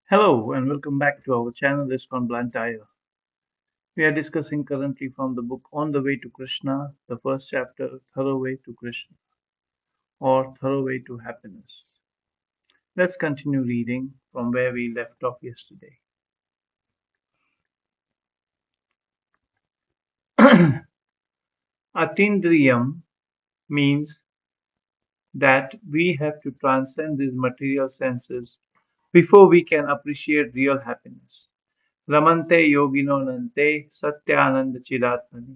Hello and welcome back to our channel ISKCON Blantyre. We are discussing currently from the book On the Way to Krishna, the first chapter, Throughway to Krishna or Throughway to Happiness. Let's continue reading from where we left off yesterday. Atindriyam means that we have to transcend these material senses before we can appreciate real happiness. Ramante yogino nante satyananda chidatmani.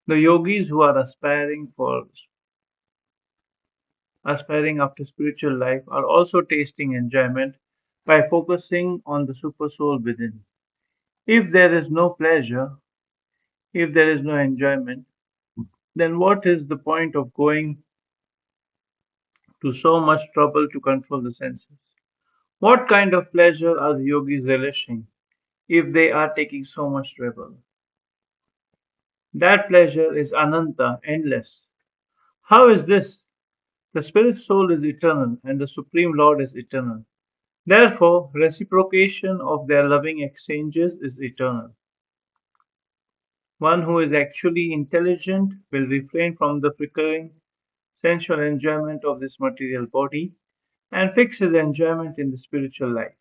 The yogis who are aspiring after spiritual life are also tasting enjoyment by focusing on the supersoul within. If there is no pleasure, if there is no enjoyment, then what is the point of going to so much trouble to control the senses? What kind of pleasure are the yogis relishing if they are taking so much trouble? That pleasure is ananta, endless. How is this? The spirit soul is eternal and the Supreme Lord is eternal. Therefore, reciprocation of their loving exchanges is eternal. One who is actually intelligent will refrain from the flickering sensual enjoyment of this material body and fix his enjoyment in the spiritual life.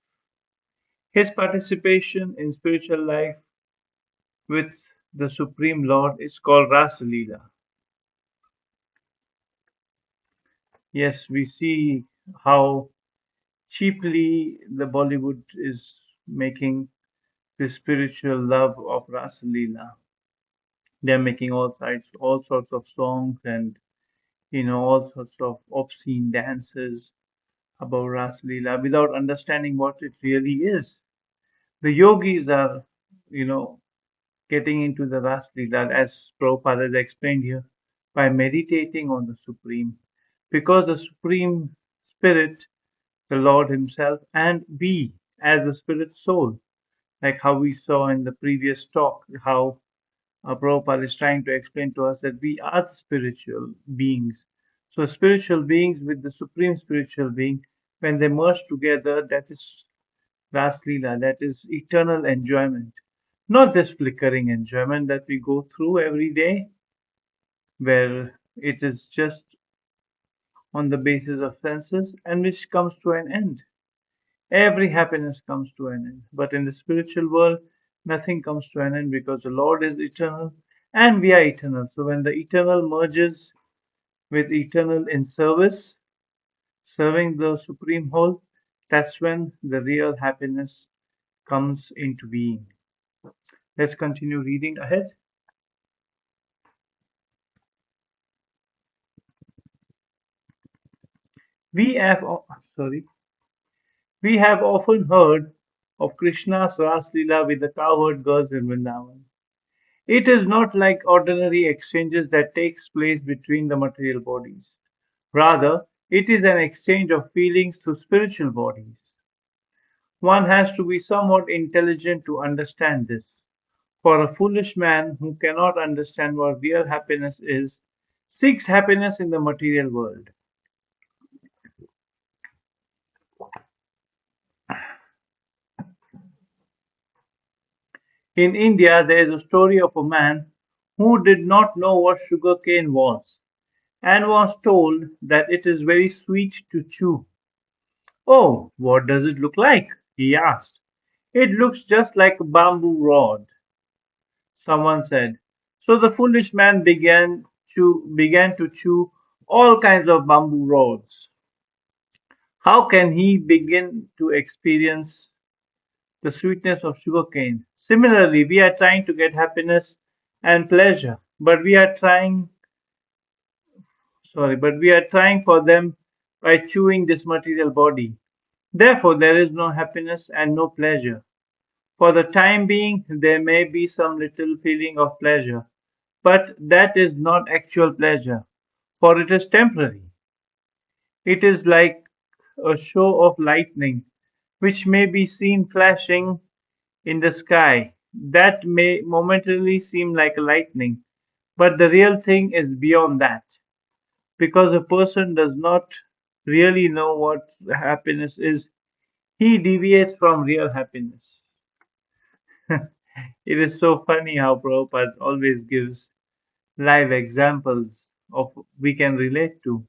His participation in spiritual life with the Supreme Lord is called Rasa Leela. Yes, we see how cheaply the Bollywood is making the spiritual love of Rasa Leela. They're making all sorts of songs and all sorts of obscene dances about Ras Leela without understanding what it really is. The yogis are, you know, getting into the Ras Leela as Prabhupada has explained here by meditating on the Supreme, because the Supreme Spirit, the Lord Himself, and we as the Spirit soul, like how we saw in the previous talk, how Prabhupada is trying to explain to us that we are the spiritual beings. So, spiritual beings with the supreme spiritual being, when they merge together, that is Ras Leela, that is eternal enjoyment. Not this flickering enjoyment that we go through every day, where it is just on the basis of senses and which comes to an end. Every happiness comes to an end. But in the spiritual world, nothing comes to an end because the Lord is eternal and we are eternal. So when the eternal merges with eternal in service, serving the supreme whole, that's when the real happiness comes into being. Let's continue reading ahead. We have sorry, we have often heard of Krishna's Ras Leela with the cowherd girls in Vrindavan. It is not like ordinary exchanges that takes place between the material bodies. Rather, it is an exchange of feelings through spiritual bodies. One has to be somewhat intelligent to understand this. For a foolish man who cannot understand what real happiness is, seeks happiness in the material world. In India, there is a story of a man who did not know what sugarcane was and was told that it is very sweet to chew. "Oh, what does it look like?" he asked. "It looks just like a bamboo rod," someone said. So the foolish man began to chew all kinds of bamboo rods. How can he begin to experience the sweetness of sugarcane? Similarly, we are trying to get happiness and pleasure, but we are trying for them by chewing this material body. Therefore, there is no happiness and no pleasure. For the time being, there may be some little feeling of pleasure, but that is not actual pleasure, for it is temporary. It is like a show of lightning, which may be seen flashing in the sky. That may momentarily seem like a lightning, but the real thing is beyond that, because a person does not really know what happiness is. He deviates from real happiness. It is so funny how Prabhupada always gives live examples of we can relate to.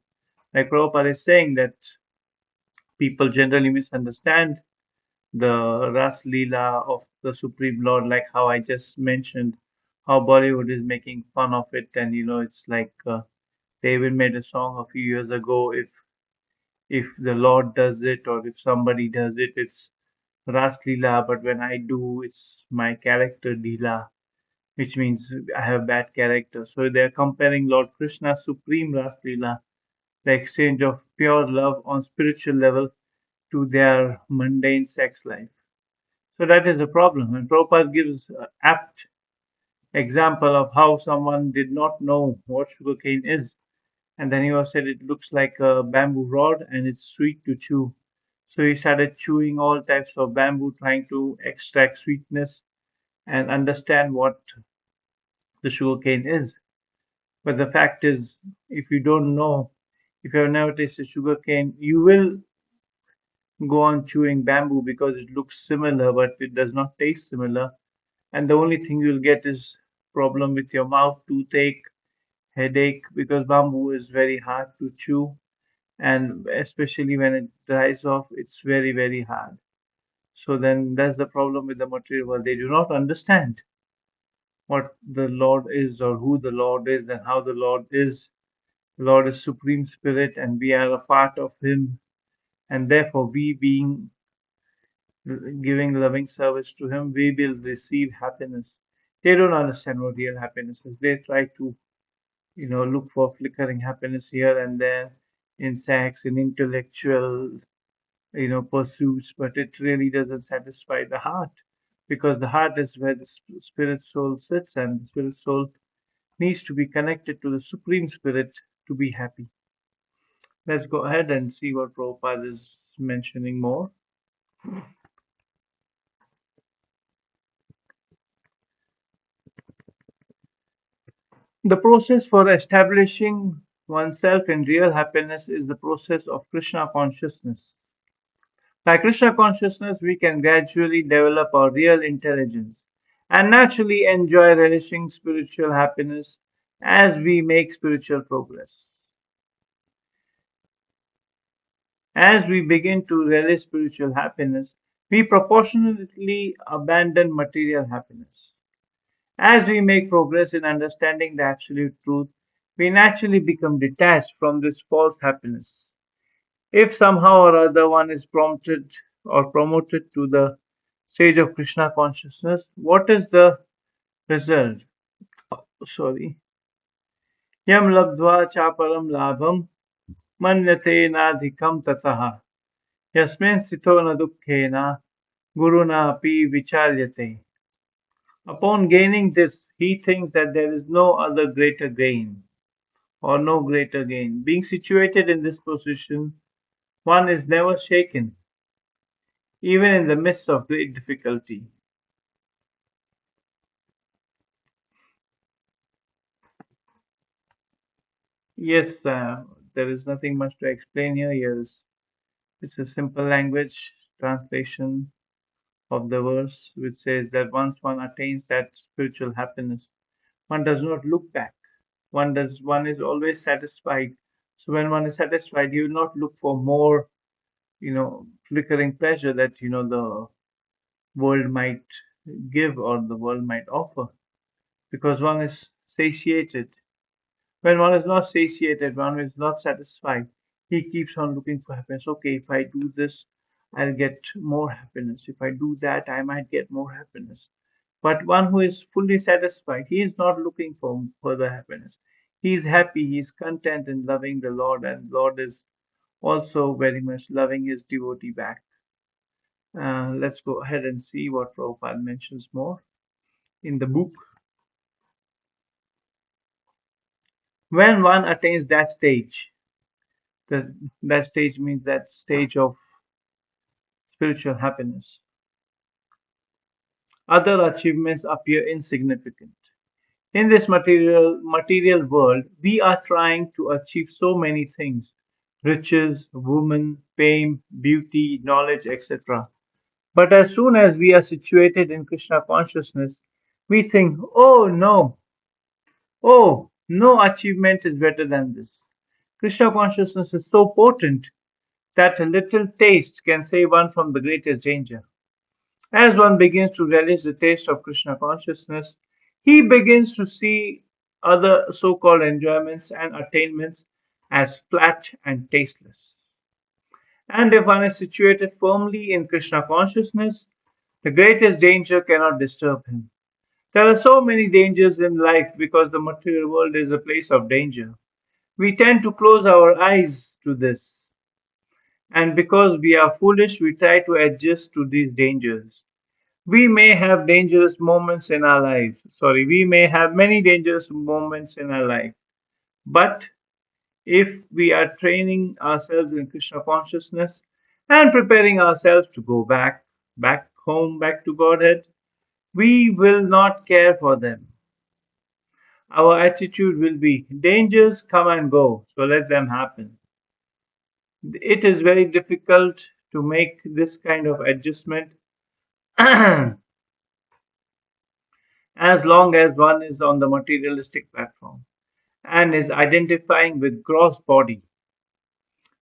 Like Prabhupada is saying that people generally misunderstand the Ras Leela of the Supreme Lord, like how I just mentioned, how Bollywood is making fun of it, and it's like they even made a song a few years ago. If the Lord does it or if somebody does it, it's Ras Leela, but when I do, it's my character Leela, which means I have bad character. So they're comparing Lord Krishna's supreme Ras Leela, the exchange of pure love on spiritual level, to their mundane sex life. So that is the problem. And Prabhupada gives an apt example of how someone did not know what sugarcane is. And then he was said it looks like a bamboo rod and it's sweet to chew. So he started chewing all types of bamboo, trying to extract sweetness and understand what the sugarcane is. But the fact is, if you don't know, if you have never tasted sugarcane, you will go on chewing bamboo because it looks similar, but it does not taste similar. And the only thing you'll get is problem with your mouth, toothache, headache, because bamboo is very hard to chew, and especially when it dries off, it's very, very hard. So then that's the problem with the material world. They do not understand what the Lord is or who the Lord is and how the Lord is. The Lord is Supreme Spirit and we are a part of Him, and therefore we being giving loving service to Him, we will receive happiness. They don't understand what real happiness is. They try to, look for flickering happiness here and there in sex, in intellectual, pursuits, but it really doesn't satisfy the heart because the heart is where the spirit soul sits, and the spirit soul needs to be connected to the Supreme Spirit to be happy. Let's go ahead and see what Prabhupada is mentioning more. The process for establishing oneself in real happiness is the process of Krishna consciousness. By Krishna consciousness, we can gradually develop our real intelligence and naturally enjoy relishing spiritual happiness as we make spiritual progress. As we begin to relish spiritual happiness, we proportionately abandon material happiness. As we make progress in understanding the absolute truth, we naturally become detached from this false happiness. If somehow or other one is prompted or promoted to the stage of Krishna consciousness, what is the result? Sorry. Yam labdva chaparam labham manyate nadhikam tataha. Yasmin sito na dukkhena guruna api vicharyate. Upon gaining this, he thinks that there is no other greater gain or no greater gain. Being situated in this position, one is never shaken, even in the midst of great difficulty. Yes, there is nothing much to explain here. Yes, it's a simple language translation of the verse, which says that once one attains that spiritual happiness, one does not look back. One is always satisfied. So when one is satisfied, you will not look for more, flickering pleasure that the world might give or the world might offer, because one is satiated. When one is not satiated, one is not satisfied, he keeps on looking for happiness. Okay, if I do this, I'll get more happiness. If I do that, I might get more happiness. But one who is fully satisfied, he is not looking for further happiness. He is happy, he is content in loving the Lord, and Lord is also very much loving his devotee back. Let's go ahead and see what Prabhupada mentions more in the book. When one attains that stage, that that stage means that stage of spiritual happiness, other achievements appear insignificant. In this material world, we are trying to achieve so many things. riches, woman, fame, beauty, knowledge, etc. But as soon as we are situated in Krishna consciousness, we think, oh, no achievement is better than this. Krishna consciousness is so potent that a little taste can save one from the greatest danger. As one begins to relish the taste of Krishna consciousness, he begins to see other so called enjoyments and attainments as flat and tasteless. And if one is situated firmly in Krishna consciousness, the greatest danger cannot disturb him. There are so many dangers in life because the material world is a place of danger. We tend to close our eyes to this, and because we are foolish, we try to adjust to these dangers. We may have dangerous moments in our lives. Sorry, we may have many dangerous moments in our life. But if we are training ourselves in Krishna consciousness and preparing ourselves to go back home, back to Godhead, we will not care for them. Our attitude will be dangers come and go, so let them happen. It is very difficult to make this kind of adjustment as long as one is on the materialistic platform and is identifying with gross body,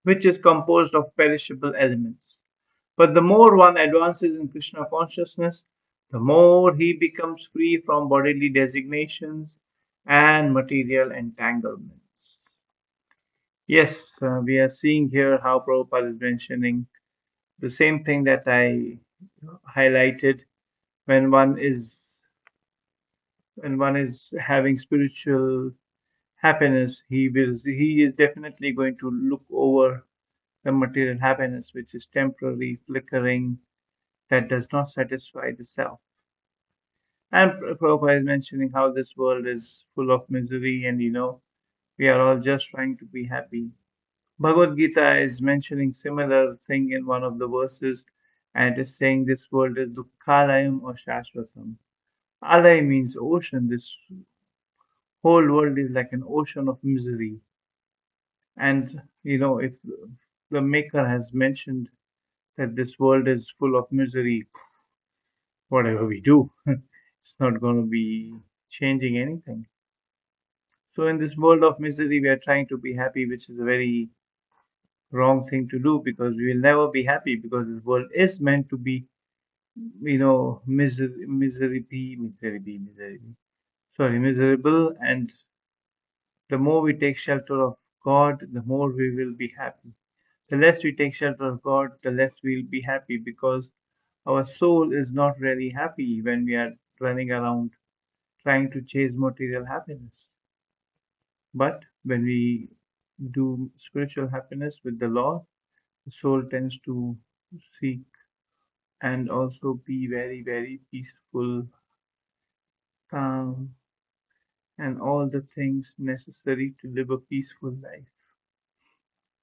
which is composed of perishable elements. But the more one advances in Krishna consciousness, the more he becomes free from bodily designations and material entanglements. Yes, we are seeing here how Prabhupada is mentioning the same thing that I highlighted when one is having spiritual happiness, he is definitely going to look over the material happiness, which is temporary, flickering, that does not satisfy the self. And Prabhupada is mentioning how this world is full of misery, and we are all just trying to be happy. Bhagavad Gita is mentioning similar thing in one of the verses, and it is saying this world is dukkhalayam or shashvatam. Alay means ocean. This whole world is like an ocean of misery. And if the maker has mentioned that this world is full of misery, whatever we do, it's not going to be changing anything. So in this world of misery, we are trying to be happy, which is a very wrong thing to do because we will never be happy because this world is meant to be, miserable. And the more we take shelter of God, the more we will be happy. The less we take shelter of God, the less we'll be happy because our soul is not really happy when we are running around trying to chase material happiness. But when we do spiritual happiness with the Lord, the soul tends to seek and also be very, very peaceful, calm, and all the things necessary to live a peaceful life.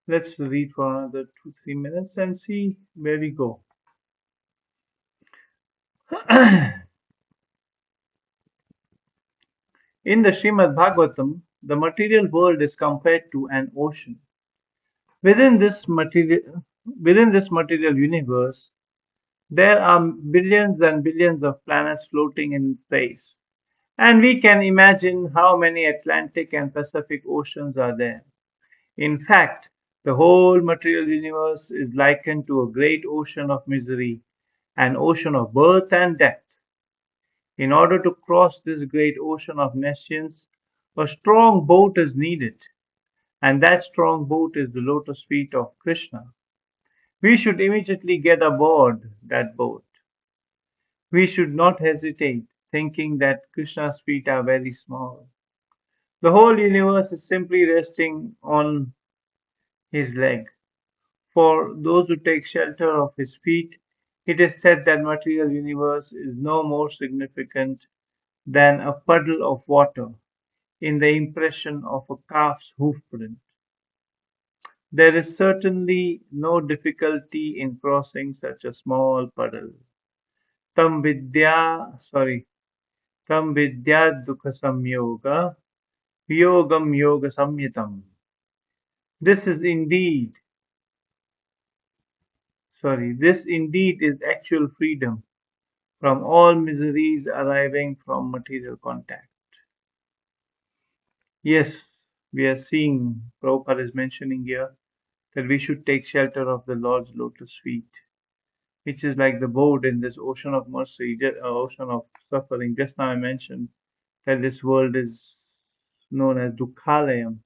Let's read for another 2-3 minutes and see where we go. In the Srimad Bhagavatam, the material world is compared to an ocean. Within this material, within this material universe, there are billions and billions of planets floating in space, and we can imagine how many Atlantic and Pacific oceans are there. In fact, the whole material universe is likened to a great ocean of misery, an ocean of birth and death. In order to cross this great ocean of nescience, a strong boat is needed, and that strong boat is the lotus feet of Krishna. We should immediately get aboard that boat. We should not hesitate, thinking that Krishna's feet are very small. The whole universe is simply resting on his leg. For those who take shelter of his feet, it is said that material universe is no more significant than a puddle of water in the impression of a calf's hoofprint. There is certainly no difficulty in crossing such a small puddle. Tam vidya dukha samyoga, yogam yoga samyatam. This is indeed, this indeed is actual freedom from all miseries arriving from material contact. Yes, we are seeing, Prabhupada is mentioning here, that we should take shelter of the Lord's lotus feet, which is like the boat in this ocean of mercy, ocean of suffering. Just now I mentioned that this world is known as Dukhalayam.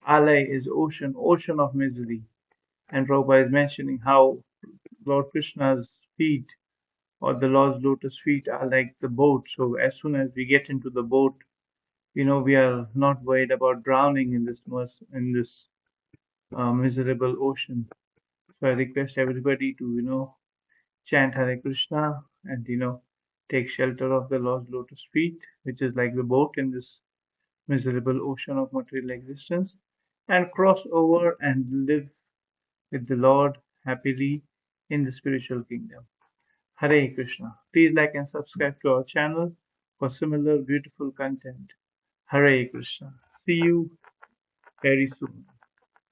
Alay is ocean, ocean of misery. And Prabhupada is mentioning how Lord Krishna's feet or the Lord's lotus feet are like the boat. So as soon as we get into the boat, we are not worried about drowning in this miserable ocean. So I request everybody to, chant Hare Krishna and, take shelter of the Lord's lotus feet, which is like the boat in this miserable ocean of material existence, and cross over and live with the Lord happily in the spiritual kingdom. Hare Krishna. Please like and subscribe to our channel for similar beautiful content. Hare Krishna. See you very soon.